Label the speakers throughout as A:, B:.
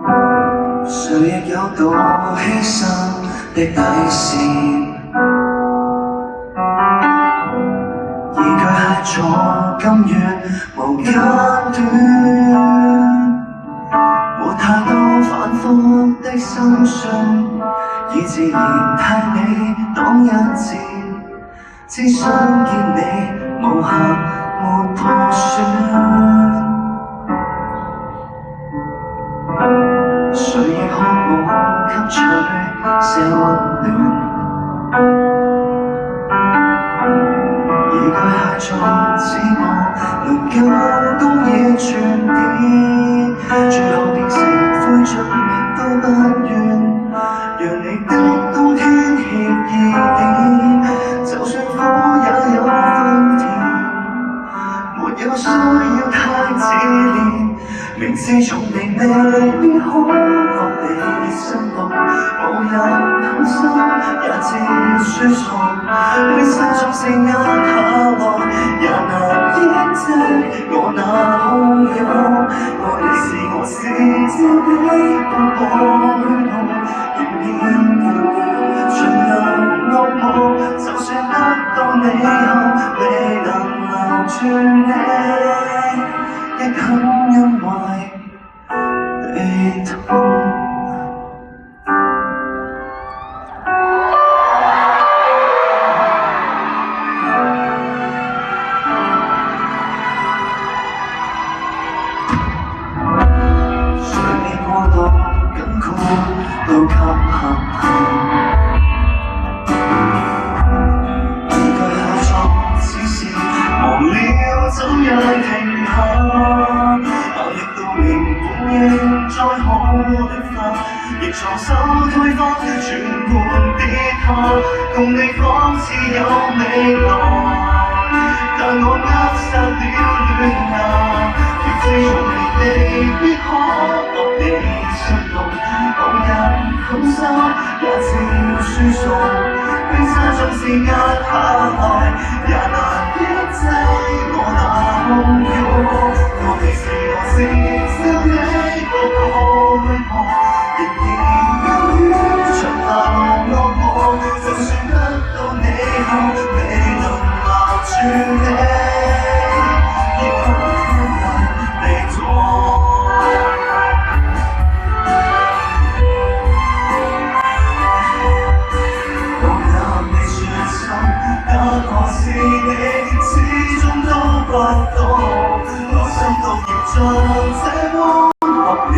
A: 誰亦有道犧牲的底線，而佢係錯甘願無間斷，沒太多反覆的心酸，以自然替你擋一箭，只想見你無瑕沒破損。誰亦渴望吸取些溫暖，而巨蟹座只望能夠公義傳電，最後變成灰燼都不願，讓你的冬天熱熱點，就算火也有分甜，沒有需要太自戀。明知從你未必可落你心動，無人狠心也知輸送，犧牲總是壓下來，也難抑制我那洶湧。愛你是我自招的個虛空，仍然盡量惡夢，就算得到你後未能留住你，亦很因為被痛。誰未過度緊箍都給合而巨蟹座只是忘了怎樣停下，亦到連本應再好的花，亦藏手推翻全盤跌下，共你仿似有未來，但我扼殺了戀芽，亦知從你未必可落你心動，無人狠心也照輸送，冰山總是壓下來，也難抑制我那洶湧。我你是我自招的個虛空，仍然甘於長流落寞，就算得到你後未能留住你，亦很因為被痛。我也未算心，但何是你始終都不懂，內心都要像這般獲你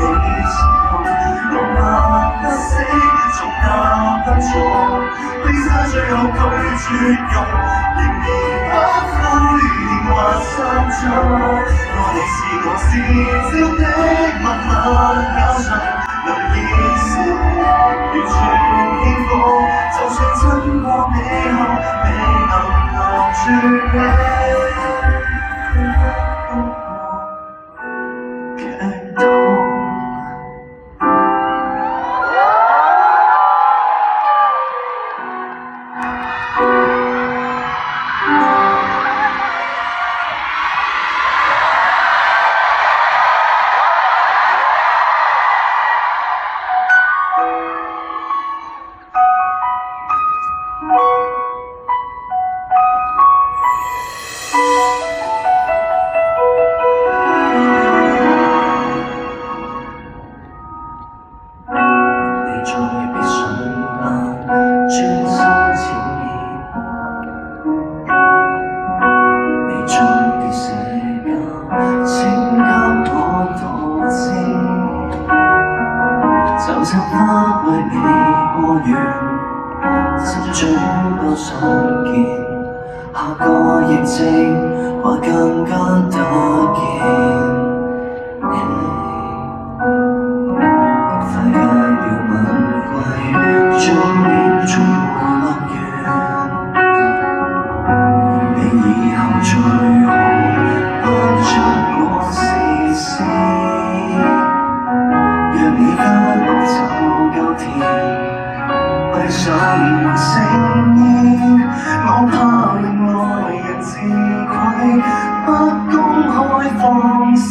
A: 心痛，浪漫不死，從那分錯，冰山最後拒絕用，仍然不悔或心痛。愛你是我自招的密密咬唇，能燃燒完全顛覆，就算親過你後未能留住你。就像花為你過遠，爭取多相見，下個疫情或更加多見。快戒了吻櫃，終年充滿樂園。你以後最好不將我視線，讓你間屋就夠甜，閉上門成煙，我怕令愛人自愧，不公開放肆。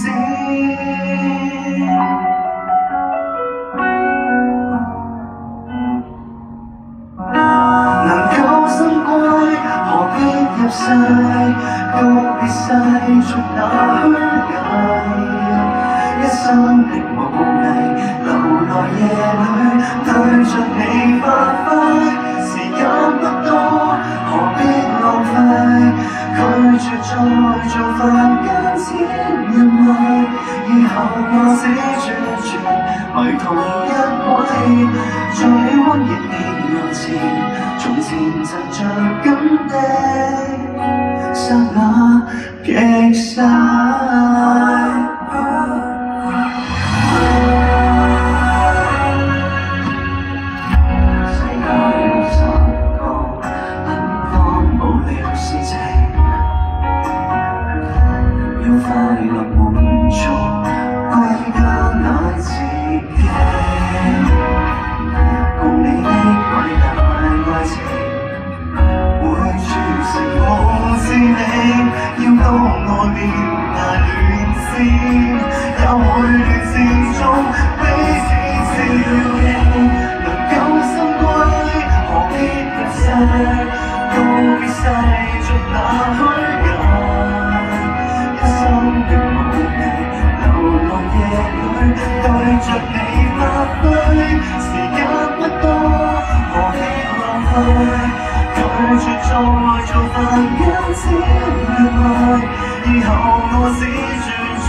A: 晒，告別晒，逐那虛偽，一生的無藝，留來夜裏對着你發揮。時間不多，何必浪費？拒絕再做凡間千人迷，以後我只專注為同一位，在你溫熱面前，從前曾着緊的剎那極細。快樂滿足，歸家乃自己。共你的偉大愛情，會注成我知你。要當我練牙亂戰，也會亂戰中彼此照應。能夠心歸，何必入世？告別世俗那虛假。的無藝，流浪夜裏對着你發揮，時間不多，何必浪費？拒絕再做凡間千人迷，以後我只專注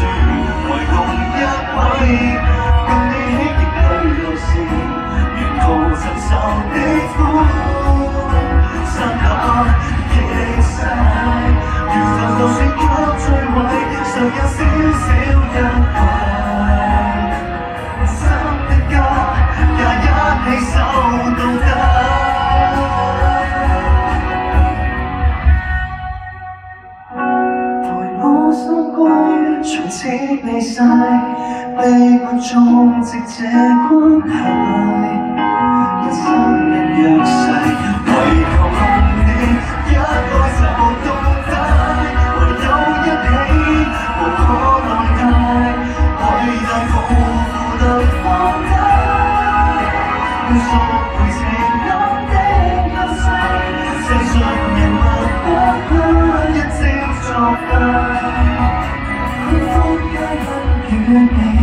A: 為同一位，共你喜極對路線，沿途承受的苦，剎那極細，如浮就算給摧毀。尚有少少欣慰，心的家也一起守到底。陪我心歸，從此離世，秘密種植這關係，一生人弱勢，為求你一愛就到底，唯有一起。無可浪貸，偉大抱負能放低，要贖回情感的優勢，世上人物不怕一朝作廢，幸福皆因與你。